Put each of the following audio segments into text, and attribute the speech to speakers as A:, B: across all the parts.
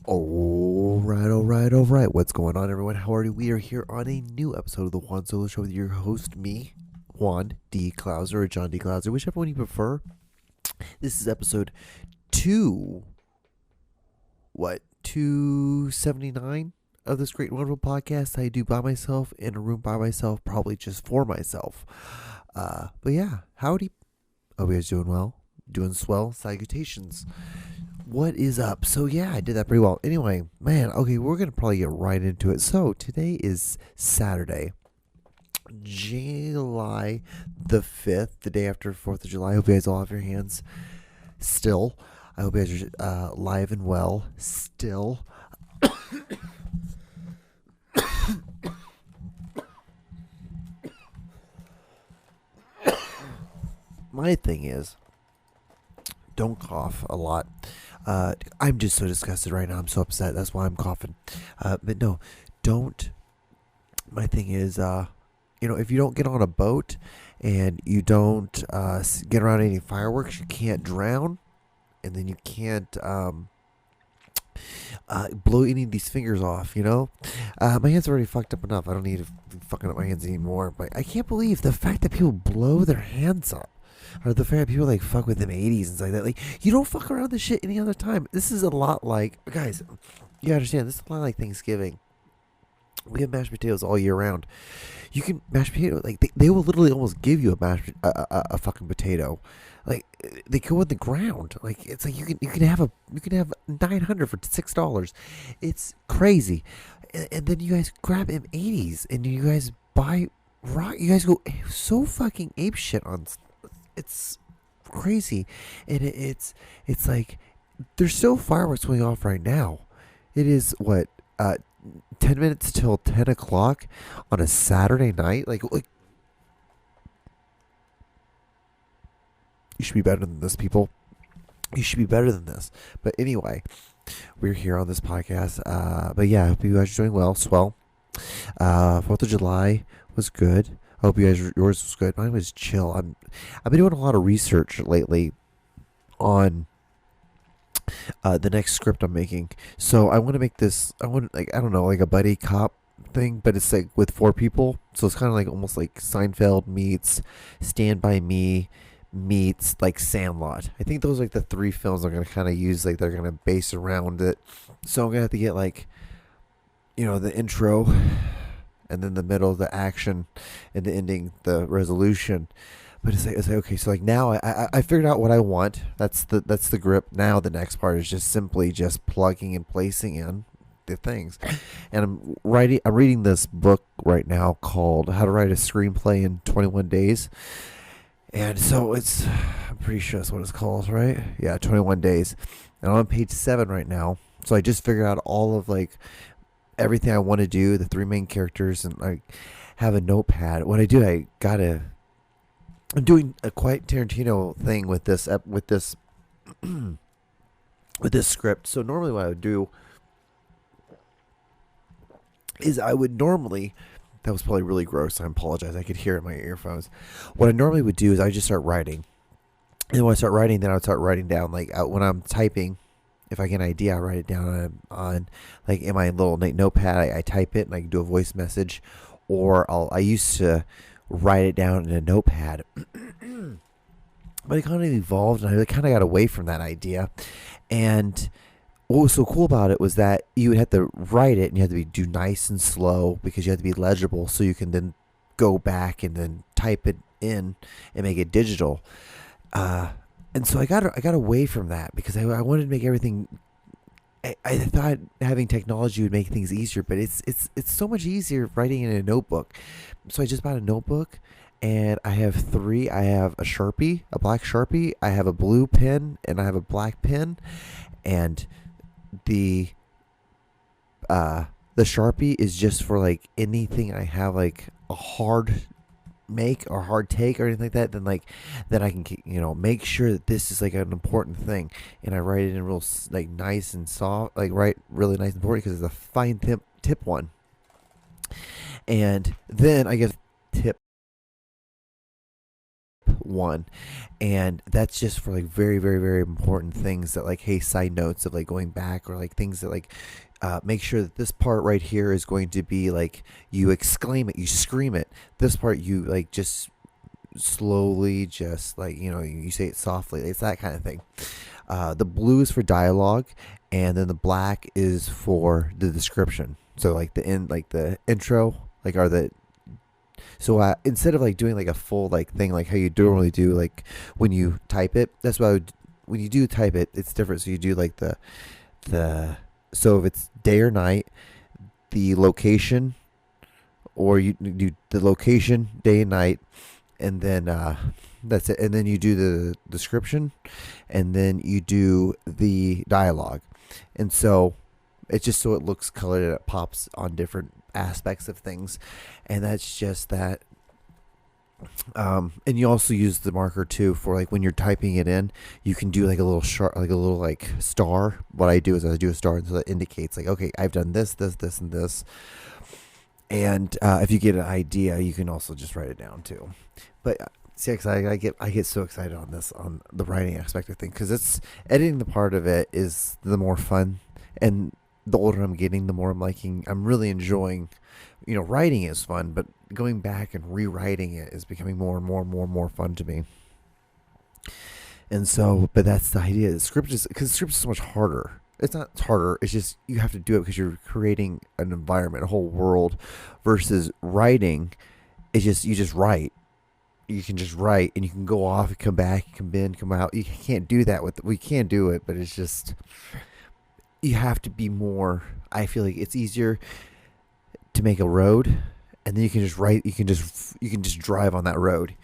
A: All right. What's going on, everyone? How are you? We are here on a new episode of the Juan Solo Show with your host, me, Juan D. Clouser, or John D. Clouser, whichever one you prefer. This is episode 279 of this great and wonderful podcast I do by myself in a room by myself, probably just for myself. But yeah, howdy. Hope you guys doing well, doing swell. Salutations. What is up? So yeah, I did that pretty well. Anyway, man, okay, we're gonna probably get right into it. So today is Saturday, July the 5th, the day after 4th of July. I hope you guys all have your hands still. I hope you guys are alive and well still. My thing is, don't cough a lot. I'm just so disgusted right now. I'm so upset. That's why I'm coughing. But no, don't. My thing is, if you don't get on a boat and you don't get around any fireworks, you can't drown, and then you can't blow any of these fingers off. My hands are already fucked up enough. I don't need to be fucking up my hands anymore. But I can't believe the fact that people blow their hands up. Or the fact that people fuck with them 80s and stuff like that. You don't fuck around this shit any other time. This is a lot like, guys, you understand, this is a lot like Thanksgiving. We have mashed potatoes all year round. You can mash potato, they will literally almost give you a fucking potato. They go in the ground. It's like you can have 900 for $6. It's crazy. And then you guys grab M80s and you guys buy rock. You guys go so fucking ape shit on. It's crazy, and it's like there's still fireworks going off right now. It is 10 minutes till 10 o'clock on a Saturday night. Like you should be better than this, people. You should be better than this. But anyway, we're here on this podcast. But yeah, I hope you guys are doing well. Swell. 4th of July was good. I hope you guys, yours was good. Mine was chill. I've been doing a lot of research lately on the next script I'm making. So I want to make this. I want I don't know, like a buddy cop thing, but it's with 4 people. So it's kind of almost like Seinfeld meets Stand By Me meets Sandlot. I think those are the 3 films I'm gonna kind of use. They're gonna base around it. So I'm gonna have to get the intro. And then the middle, the action, and the ending, the resolution. But it's okay. So now I figured out what I want. That's the grip. Now the next part is just simply just plugging and placing in the things. And I'm reading this book right now called How to Write a Screenplay in 21 Days. And so I'm pretty sure that's what it's called, right? Yeah, 21 Days. And I'm on page 7 right now. So I just figured out all of everything I want to do, the 3 main characters, and I have a notepad. What I do, I'm doing a quite Tarantino thing with this with this script. So normally what I would do is that was probably really gross. I apologize. I could hear it in my earphones. What I normally would do is I just start writing. And when I start writing, then I would start writing down when I'm typing. If I get an idea, I write it down on in my little notepad. I type it and I can do a voice message, or I used to write it down in a notepad. But it kind of evolved, and I kind of got away from that idea. And what was so cool about it was that you would have to write it, and you had to do nice and slow because you had to be legible, so you can then go back and then type it in and make it digital. And so I got away from that because I wanted to make everything. I thought having technology would make things easier, but it's so much easier writing in a notebook. So I just bought a notebook, and I have 3. I have a Sharpie, a black Sharpie. I have a blue pen, and I have a black pen. And the Sharpie is just for anything I have a hard make or hard take or anything like that, then I can make sure that this is an important thing, and I write it in real nice and soft, write really nice and important because it's a fine tip one. And then I get a tip one, and that's just for like very, very, very important things that like, hey, side notes of like going back, or like things that like make sure that this part right here is going to be like, you exclaim it, you scream it. This part you like just slowly, just like, you say it softly. It's that kind of thing. The blue is for dialogue, and then the black is for the description. So like the intro, like are the so instead of like doing like a full like thing like how you normally do like when you type it, that's why when you do type it, it's different. So you do like the so if it's day or night, the location, or you do the location, day and night, and then that's it. And then you do the description, and then you do the dialogue. And so it's just so it looks colored and it pops on different aspects of things. And that's just that. And you also use the marker too for like when you're typing it in, you can do like a little sharp, like a little like star. What I do is I do a star, and so that indicates like, okay, I've done this, this, this, and this. And if you get an idea, you can also just write it down too. But see, I get so excited on this, on the writing aspect of things, because it's editing. The part of it is the more fun, and the older I'm getting, the more I'm really enjoying. Writing is fun, but going back and rewriting it is becoming more and more and more and more fun to me. And so, but that's the idea. Because the script is so much harder. It's not harder. It's just you have to do it because you're creating an environment, a whole world, versus writing. It's just you just write. You can just write, and you can go off, and come back, come in, come out. You can't do that we can do it, but it's just you have to be more. I feel like it's easier to make a road, and then you can just write. You can just drive on that road.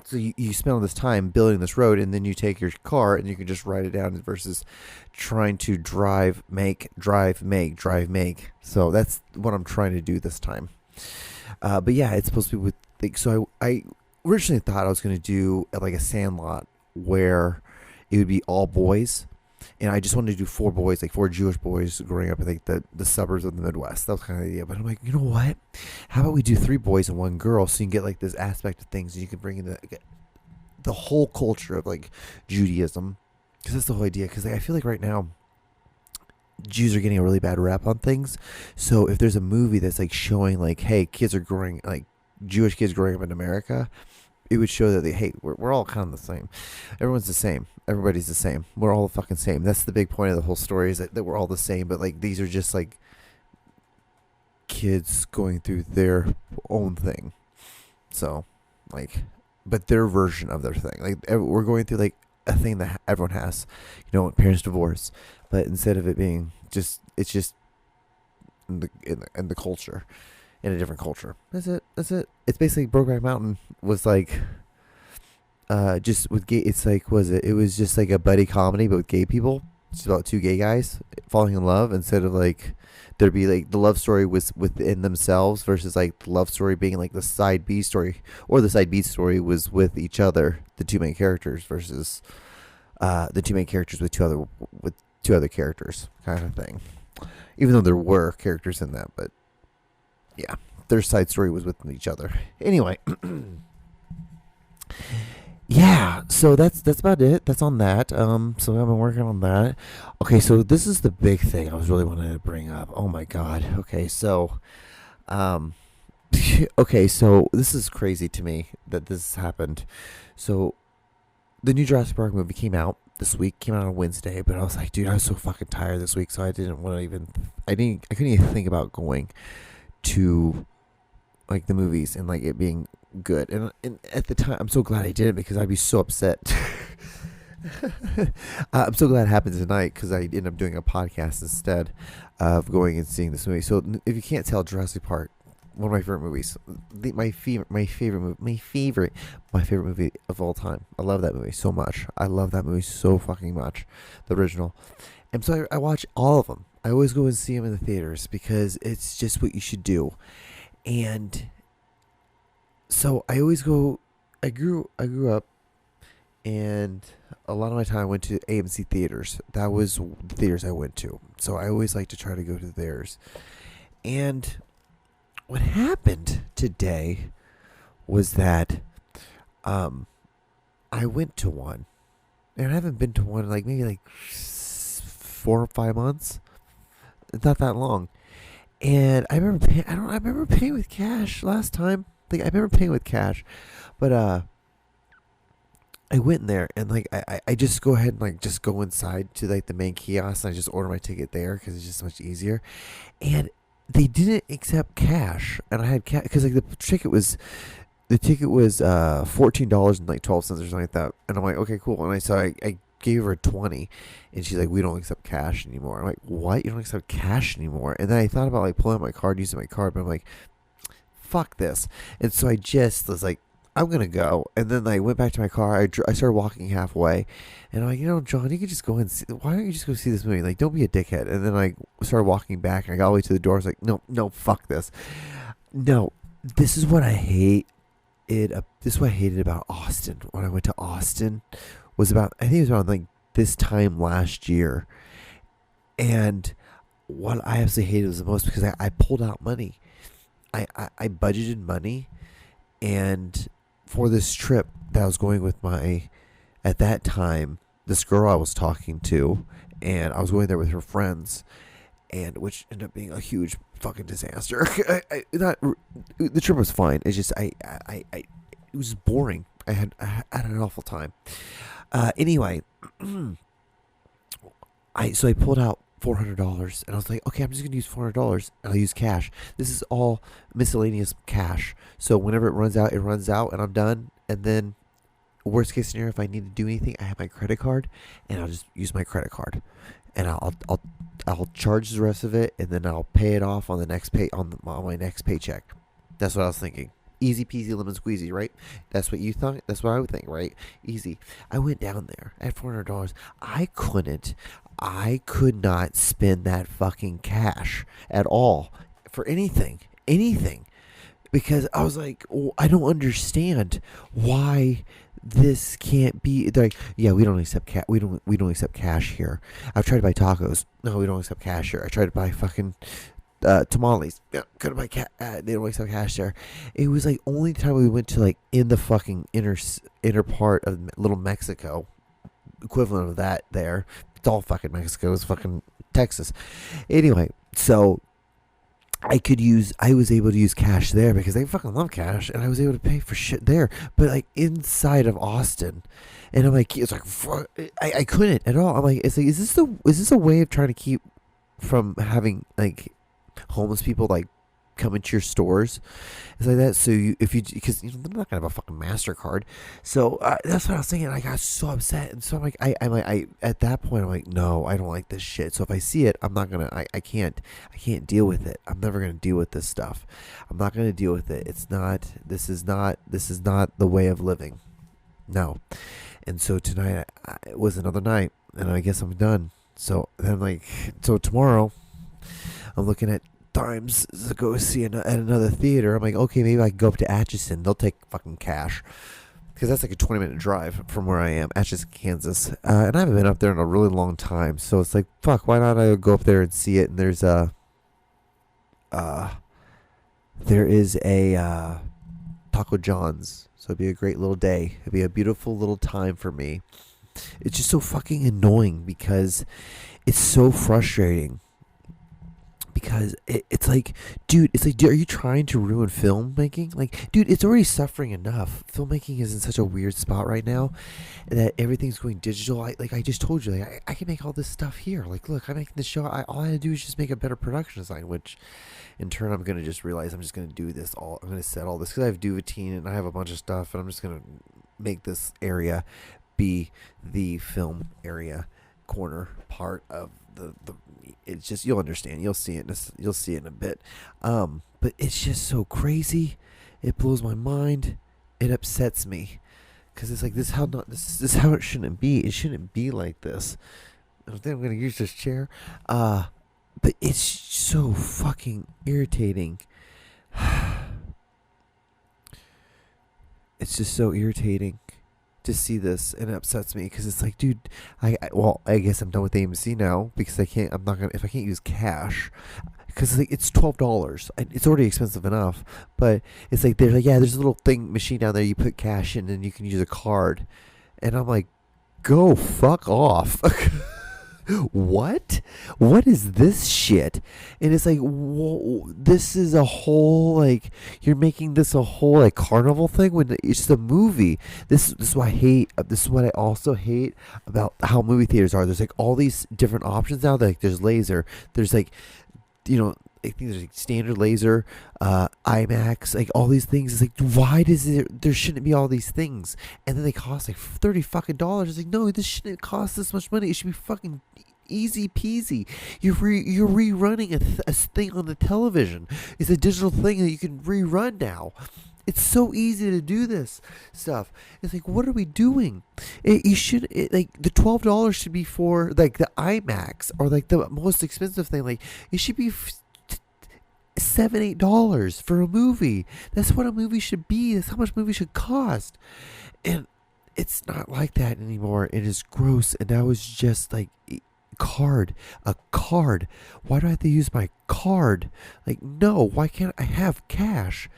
A: So you spend all this time building this road, and then you take your car and you can just write it down, versus trying to drive, make. So that's what I'm trying to do this time. But yeah, it's supposed to be with like, so I originally thought I was going to do like a Sandlot where it would be all boys. And I just wanted to do 4 boys, like 4 Jewish boys growing up in like the suburbs of the Midwest. That was kind of the idea. But I'm like, you know what? How about we do 3 boys and 1 girl, so you can get like this aspect of things, and you can bring in the whole culture of like Judaism, because that's the whole idea. Because like, I feel like right now Jews are getting a really bad rap on things. So if there's a movie that's like showing like, hey, kids are growing, like Jewish kids growing up in America, it would show that we're all kind of the same. Everyone's the same. Everybody's the same. We're all the fucking same. That's the big point of the whole story, is that we're all the same. But like, these are just like kids going through their own thing. So like, but their version of their thing. Like, we're going through like a thing that everyone has, parents divorce, but instead of it being just, it's just in the culture. In a different culture. That's it. It's basically Brokeback Mountain was like, just with gay. It's like, it was just like a buddy comedy, but with gay people. It's about 2 gay guys falling in love, instead of like there'd be like the love story was within themselves, versus like the love story being like the side B story, or the side B story was with each other, the 2 main characters, versus the 2 main characters with two other characters, kind of thing. Even though there were characters in that, but yeah, their side story was with each other. Anyway, yeah, so that's about it. That's on that. So I've been working on that. Okay, so this is the big thing I was really wanting to bring up. Oh my god. Okay, so this is crazy to me that this happened. So the new Jurassic Park movie came out this week, came out on Wednesday, but I was like, dude, I was so fucking tired this week, so I didn't want to even, I couldn't even think about going to like the movies and like it being good. And at the time, I'm so glad I did it, because I'd be so upset. I'm so glad it happened tonight, because I ended up doing a podcast instead of going and seeing this movie. So if you can't tell, Jurassic Park, one of my favorite movies, my favorite movie of all time. I love that movie so much. I love that movie so fucking much, the original. And so I watch all of them. I always go and see them in the theaters, because it's just what you should do. And so I always go. I grew up, and a lot of my time I went to AMC theaters. That was the theaters I went to. So I always like to try to go to theirs. And what happened today was that I went to one, and I haven't been to one in like maybe like 4 or 5 months. It's not that long. And I remember paying, I remember paying with cash last time. Like I remember paying with cash, but I went in there and like I just go ahead and like just go inside to like the main kiosk and I just order my ticket there because it's just much easier. And they didn't accept cash, and I had cash because like the ticket was $14 and like 12 cents or something like that. And I'm like, okay, cool. And I gave her 20, and she's like, we don't accept cash anymore. I'm like, what? You don't accept cash anymore? And then I thought about like pulling out my card, using my card, but I'm like, fuck this. And so I just was like, I'm gonna go. And then I went back to my car. I started walking halfway, and I'm like, John, you could just go and see. Why don't you just go see this movie? Like, don't be a dickhead. And then I started walking back, and I got all the way to the door. I was like, no, fuck this. No, this is what I hate. This is what I hated about Austin. When I went to Austin, was about, I think it was around like this time last year, and what I absolutely hated was the most because I pulled out money. I budgeted money, and for this trip that I was going with at that time, this girl I was talking to, and I was going there with her friends, and which ended up being a huge fucking disaster. The trip was fine. It's just it was boring. I had an awful time. Anyway, I pulled out $400, and I was like, okay, I'm just gonna use $400, and I'll use cash. This is all miscellaneous cash, so whenever it runs out, and I'm done. And then worst case scenario, if I need to do anything, I have my credit card, and I'll just use my credit card, and I'll charge the rest of it, and then I'll pay it off on the next on my next paycheck. That's what I was thinking. Easy peasy lemon squeezy, right? That's what you thought. That's what I would think, right? Easy. I went down there at $400. I could not spend that fucking cash at all for anything, because I was like, I don't understand why this can't be. They're like, yeah, we don't accept cash. We don't accept cash here. I've tried to buy tacos. No, we don't accept cash here. I tried to buy fucking tamales. Yeah, couldn't buy they don't accept cash there. It was like only time we went to like in the fucking inner part of Little Mexico, equivalent of that there. It's all fucking Mexico. It's fucking Texas. Anyway, so I was able to use cash there because they fucking love cash, and I was able to pay for shit there. But like inside of Austin, and I'm like, it's like fuck, I couldn't at all. I'm like, it's like, is this a way of trying to keep from having like homeless people like come into your stores? It's like that. So because they're not gonna have a fucking MasterCard. So that's what I was thinking. I got so upset, and so I'm like, I at that point I'm like, no, I don't like this shit. So if I see it, I'm not gonna. I can't deal with it. I'm never gonna deal with this stuff. I'm not gonna deal with it. It's not. This is not the way of living. No. And so tonight it was another night, and I guess I'm done. So then I'm like, so tomorrow I'm looking at times to go see at another theater. I'm like, okay, maybe I can go up to Atchison. They'll take fucking cash, because that's like a 20-minute drive from where I am, Atchison, Kansas. And I haven't been up there in a really long time, so it's like, fuck, why not I go up there and see it? And there is a Taco John's, so it'd be a great little day. It'd be a beautiful little time for me. It's just so fucking annoying because it's so frustrating. Because it's like, dude, are you trying to ruin filmmaking? Like, dude, it's already suffering enough. Filmmaking is in such a weird spot right now that everything's going digital. I just told you, like, I can make all this stuff here. Like, look, I'm making this show. All I had to do is just make a better production design, which in turn I'm going to just realize I'm just going to do this all. I'm going to set all this because I have Duvetine and I have a bunch of stuff, and I'm just going to make this area be the film area corner part of the it's just, you'll understand, you'll see it in a bit, but it's just so crazy. It blows my mind. It upsets me because it's like, this is how it shouldn't be. It shouldn't be like this. I don't think I'm gonna use this chair, but it's so fucking irritating. It's just so irritating to see this, and it upsets me because it's like, dude, I guess I'm done with AMC now because if I can't use cash, because like, it's $12. It's already expensive enough, but it's like, there's a little machine down there you put cash in and you can use a card. And I'm like, go fuck off. What? What is this shit? And it's like, whoa, this is a whole, like, you're making this a whole, like, carnival thing when it's just a movie. This is what I hate. This is what I also hate about how movie theaters are. There's, like, all these different options now. Like, there's laser. There's, like, I think there's like standard laser, IMAX, like all these things. It's like, why there shouldn't be all these things? And then they cost like $30 fucking. It's like, no, this shouldn't cost this much money. It should be fucking easy peasy. You're rerunning a thing on the television. It's a digital thing that you can rerun now. It's so easy to do this stuff. It's like, what are we doing? Like the $12 should be for like the IMAX or like the most expensive thing. Like it should be $7-8 for a movie. That's what a movie should be. That's how much movie should cost. And it's not like that anymore. It is gross. And that was just like a card. Why do I have to use my card? Like, no, why can't I have cash?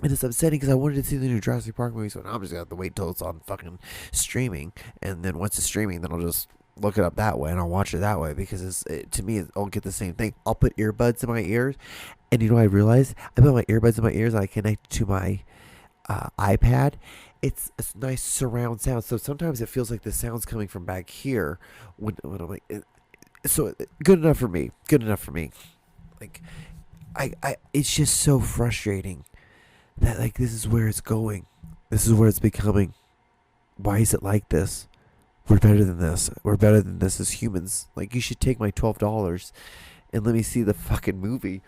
A: And it's upsetting because I wanted to see the new Jurassic Park movie, so now I'm just going to have to wait till it's on fucking streaming. And then once it's streaming, then I'll just look it up that way and I'll watch it that way because to me, I'll get the same thing. I'll put earbuds in my ears. And you know what I realized? I put my earbuds in my ears and I connect to my iPad. It's a nice surround sound. So sometimes it feels like the sound's coming from back here when I'm like, so good enough for me. Like, it's just so frustrating that like this is where it's going. This is where it's becoming. Why is it like this? We're better than this. We're better than this as humans. Like, you should take my $12 and let me see the fucking movie.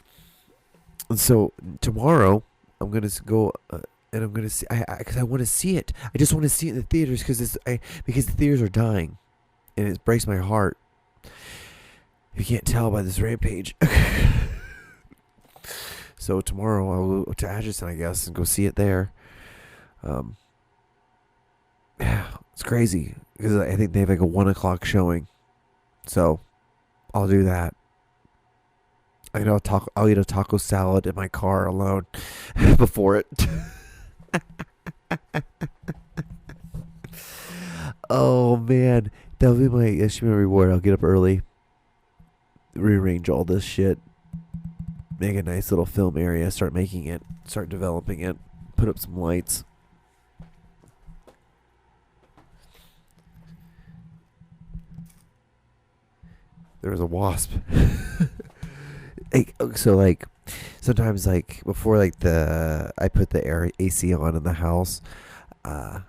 A: And so tomorrow I'm gonna go and I'm gonna see because I want to see it. I just want to see it in the theaters because the theaters are dying, and it breaks my heart. You can't tell by this rampage. So tomorrow I'll go to Atchison, I guess, and go see it there. Yeah, it's crazy because I think they have like a 1 o'clock showing. So I'll do that. I'll eat a taco salad in my car alone before it. Oh man, that'll be my reward. I'll get up early, rearrange all this shit, make a nice little film area, start developing it, put up some lights. There was a wasp. So sometimes before I put the AC on in the house, I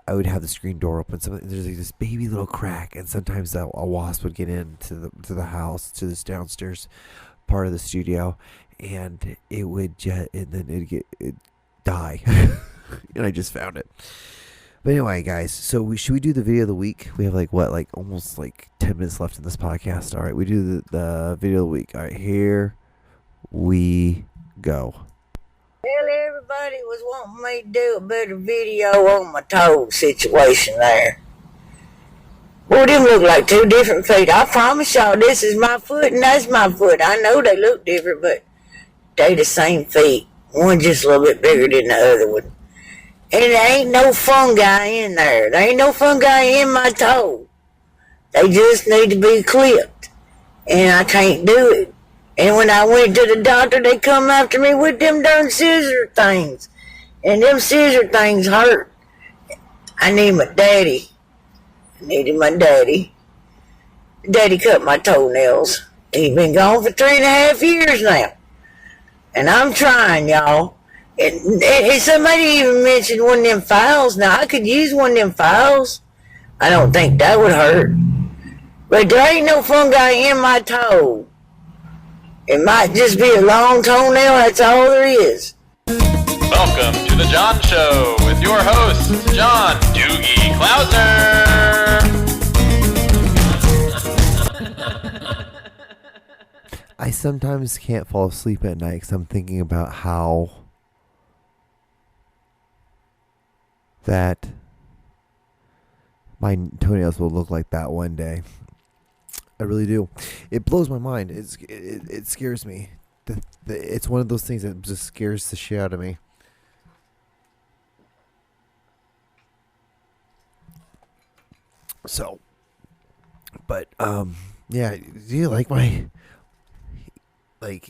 A: would have the screen door open. There's this baby little crack, and sometimes a wasp would get into the house, to this downstairs part of the studio, and it'd die. And I just found it. But anyway, guys, so should we do the video of the week? We have almost 10 minutes left in this podcast. All right, we do the video of the week. All right, here we go.
B: Well, everybody was wanting me to do a better video on my toe situation there. Boy, them look like two different feet. I promise y'all, this is my foot and that's my foot. I know they look different, but they the same feet. One just a little bit bigger than the other one. And there ain't no fungi in there. There ain't no fungi in my toe. They just need to be clipped. And I can't do it. And when I went to the doctor, they come after me with them darn scissor things. And them scissor things hurt. I need my daddy. I needed my daddy. Daddy cut my toenails. He's been gone for 3.5 years now. And I'm trying, y'all. And somebody even mentioned one of them files. Now, I could use one of them files. I don't think that would hurt. But there ain't no fungi in my toe. It might just be a long toenail, that's all there is.
C: Welcome to The John Show with your host, John Doogie Clouser.
A: I sometimes can't fall asleep at night because I'm thinking about how that my toenails will look like that one day. I really do. It blows my mind. It scares me. It's one of those things that just scares the shit out of me. So, but yeah, do you like my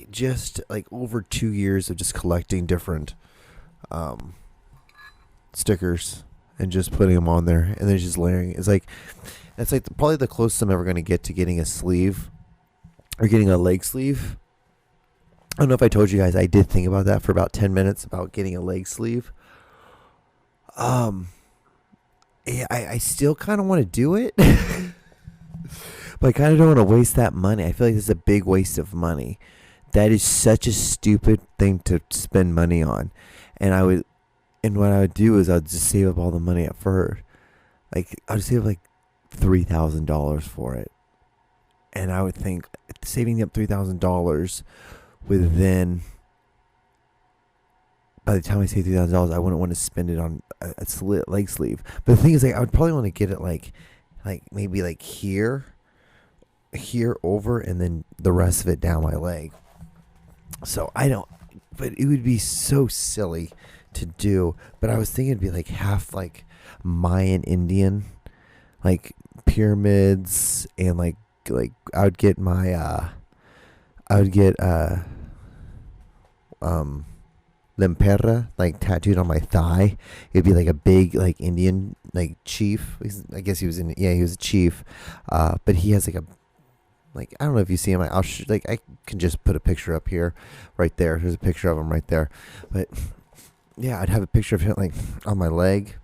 A: just over 2 years of just collecting different stickers and just putting them on there and then just layering. It's like probably the closest I'm ever going to get to getting a sleeve or getting a leg sleeve. I don't know if I told you guys, I did think about that for about 10 minutes about getting a leg sleeve. Yeah, I still kind of want to do it, but I kind of don't want to waste that money. I feel like this is a big waste of money. That is such a stupid thing to spend money on. And what I would do is I'd just save up all the money at first. Like, I'd save like $3,000 for it. And I would think saving up $3,000 would then, by the time I save $3,000, I wouldn't want to spend it on a leg sleeve. But the thing is, like, I would probably want to get it like maybe like here over, and then the rest of it down my leg. So but it would be so silly to do. But I was thinking it'd be like half like Mayan Indian, like pyramids, and like I would get Lemperra like tattooed on my thigh. It'd be like a big like Indian like chief. I guess he was a chief. But he has like I don't know if you see him. I can just put a picture up here, right there. There's a picture of him right there. But yeah, I'd have a picture of him like on my leg,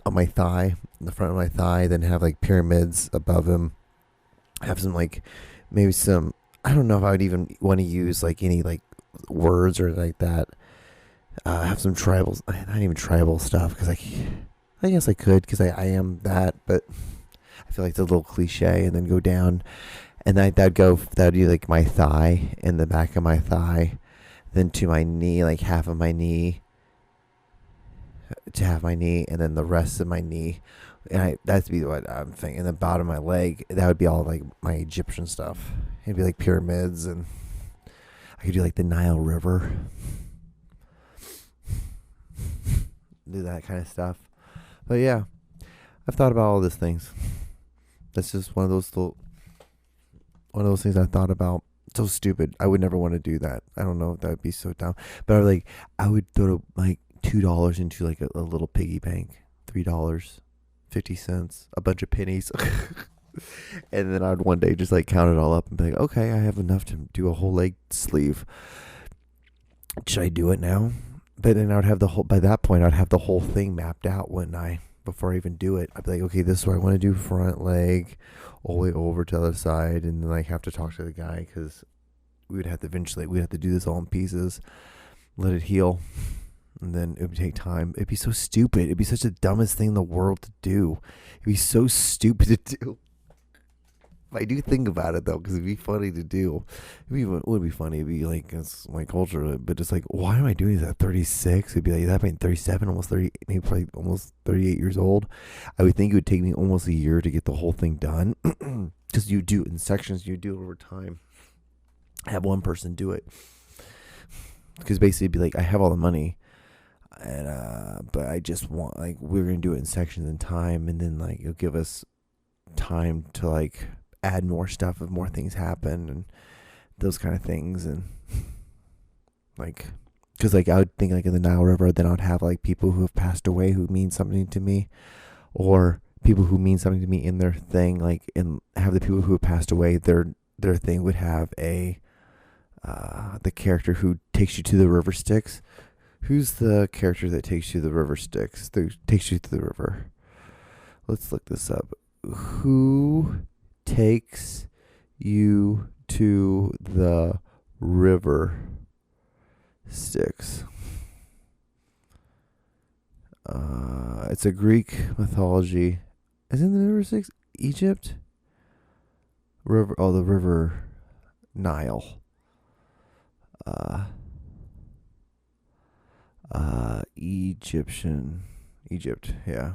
A: on my thigh, the front of my thigh. Then have like pyramids above him. Have some like maybe some. I don't know if I would even want to use like any like words or like that. Have some tribal, not even tribal stuff, because I guess I could, because I am that, but I feel like it's a little cliche. And then go down, and that'd be like my thigh and the back of my thigh, then to my knee, like half of my knee, to half my knee, and then the rest of my knee. And that'd be what I'm thinking. And the bottom of my leg, that would be all like my Egyptian stuff. It'd be like pyramids, and I could do like the Nile River. Do that kind of stuff. But yeah, I've thought about all these things. That's just one of those things I thought about. So stupid. I would never want to do that. I don't know if that would be so dumb. But I would throw like $2 into like a little piggy bank. $3.50, a bunch of pennies. And then I'd one day just like count it all up and be like, okay, I have enough to do a whole leg sleeve. Should I do it now? But then by that point, I'd have the whole thing mapped out, wouldn't I? Before I even do it, I'd be like, okay, this is what I want to do, front leg, all the way over to the other side, and then like have to talk to the guy, because we'd have to do this all in pieces, let it heal, and then it would take time. It'd be so stupid. It'd be such the dumbest thing in the world to do. It'd be so stupid to do. I do think about it though, because it'd be funny to do. It would be funny. It'd be like, it's my culture, but it's like, why am I doing this at 36? It'd be like that being 37, almost 30, maybe probably almost 38 years old. I would think it would take me almost a year to get the whole thing done, because you do it in sections, you do it over time. Have one person do it, because basically it'd be like, I have all the money, and but I just want, like, we're gonna do it in sections and time, and then like it'll give us time to like add more stuff if more things happen and those kind of things. And like, because like I would think like in the Nile River, then I'd have like people who have passed away who mean something to me, or people who mean something to me in their thing, like, and have the people who have passed away, their thing would have the character who takes you to the river Styx. Who's the character that takes you to the river Styx? Takes you to the river. Let's look this up. Who takes you to the river Styx? It's a Greek mythology. Isn't the river Styx Egypt? The river Nile. Egypt, yeah.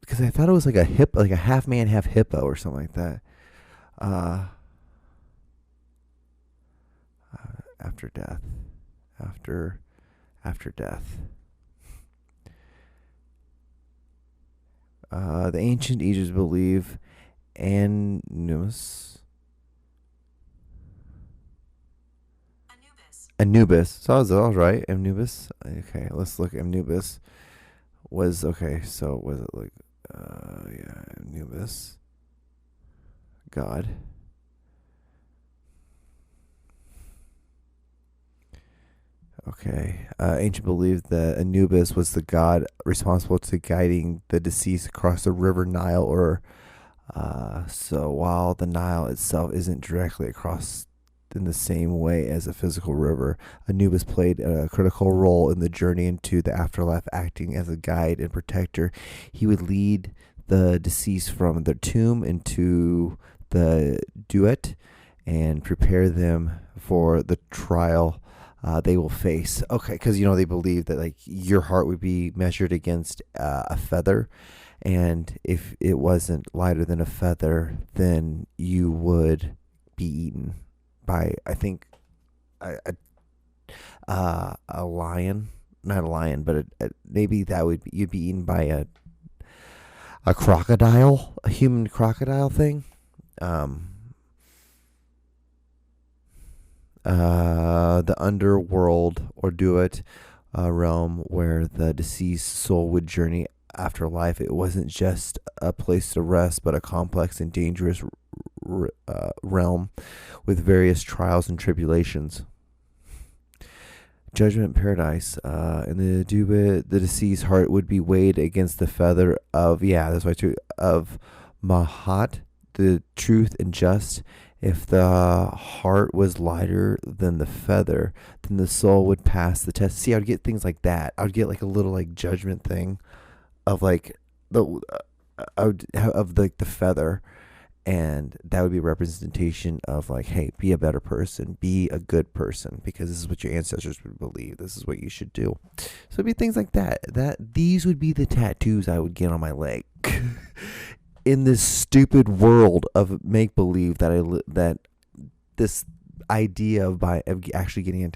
A: Because I thought it was like like a half man, half hippo or something like that. After death. After death. The ancient Egyptians believe Anubis. So I was right. Anubis. Okay, let's look. Anubis was okay. So was it like, yeah, Anubis, God. Okay. Ancient believed that Anubis was the god responsible to guiding the deceased across the river Nile, or so while the Nile itself isn't directly across in the same way as a physical river, Anubis played a critical role in the journey into the afterlife, acting as a guide and protector. He would lead the deceased from their tomb into the duet and prepare them for the trial they will face. Okay, because they believe that like your heart would be measured against a feather, and if it wasn't lighter than a feather, then you would be eaten by, I think, a lion. Not a lion, but maybe that would be, you'd be eaten by a crocodile, a human crocodile thing. The underworld or duat realm where the deceased soul would journey after life. It wasn't just a place to rest, but a complex and dangerous realm with various trials and tribulations. Judgment paradise. In the duat, the deceased heart would be weighed against the feather of, that's why too, of Mahat, the truth and just. If the heart was lighter than the feather, then the soul would pass the test. See, I would get things like that. I would get like a little like judgment thing of like of like the feather, and that would be a representation of like, hey, be a better person, be a good person, because this is what your ancestors would believe. This is what you should do. So it'd be things like that. These would be the tattoos I would get on my leg. In this stupid world of make believe that this idea of actually getting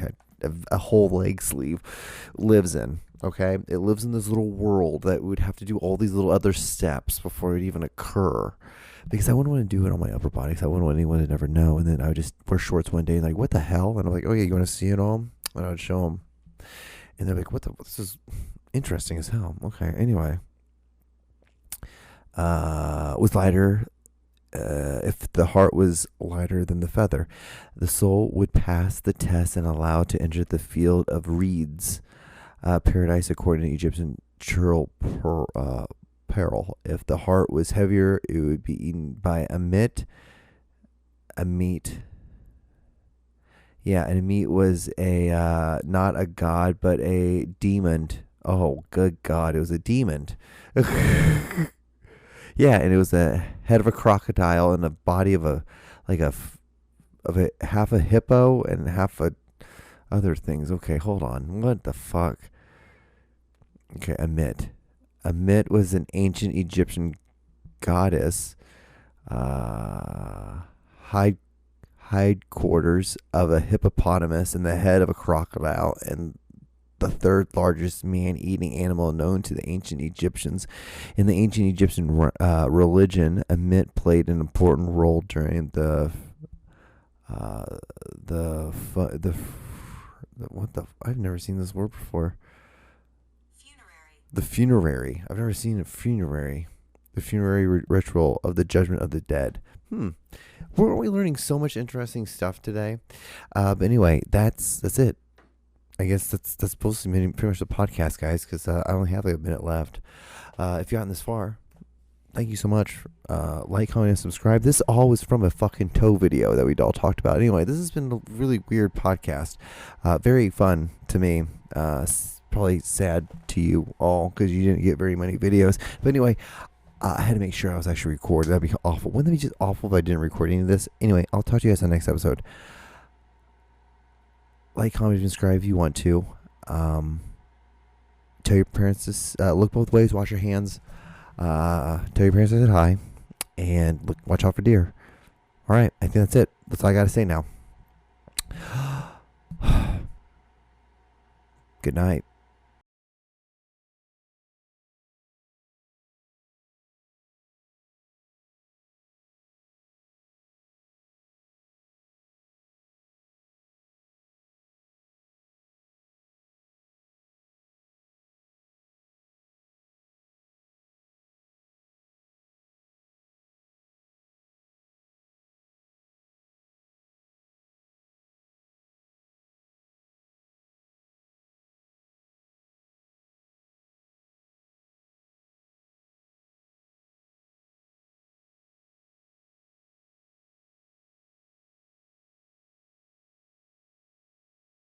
A: a whole leg sleeve lives in. Okay, it lives in this little world that would have to do all these little other steps before it even occur. Because I wouldn't want to do it on my upper body, because I wouldn't want anyone to ever know. And then I would just wear shorts one day and like, what the hell? And I'm like, oh yeah, you want to see it all? And I would show them, and they're like, this is interesting as hell. Okay, anyway. Was lighter. If the heart was lighter than the feather, the soul would pass the test and allowed to enter the field of reeds, paradise according to Egyptian peril. If the heart was heavier, it would be eaten by a meat. Yeah, and a meat was a not a god but a demon. Oh, good God, it was a demon. Yeah, and it was the head of a crocodile and the body of a half a hippo and half a other things. Okay, hold on. What the fuck? Okay, Amit. Amit was an ancient Egyptian goddess. Hindquarters of a hippopotamus and the head of a crocodile, and the third largest man-eating animal known to the ancient Egyptians. In the ancient Egyptian religion, Amit played an important role during I've never seen this word before. The funerary. I've never seen a funerary. The funerary ritual of the judgment of the dead. Weren't we learning so much interesting stuff today? But anyway, that's it. I guess that's supposed to be pretty much the podcast, guys, because I only have like a minute left. If you've gotten this far, thank you so much. Like, comment, and subscribe. This all was from a fucking toe video that we all talked about. Anyway, this has been a really weird podcast. Very fun to me. Probably sad to you all because you didn't get very many videos. But anyway, I had to make sure I was actually recorded. That'd be awful. Wouldn't that be just awful if I didn't record any of this? Anyway, I'll talk to you guys on the next episode. Like, comment, and subscribe if you want to. Tell your parents to look both ways. Wash your hands. Tell your parents I said hi. And watch out for deer. All right. I think that's it. That's all I got to say now. Good night.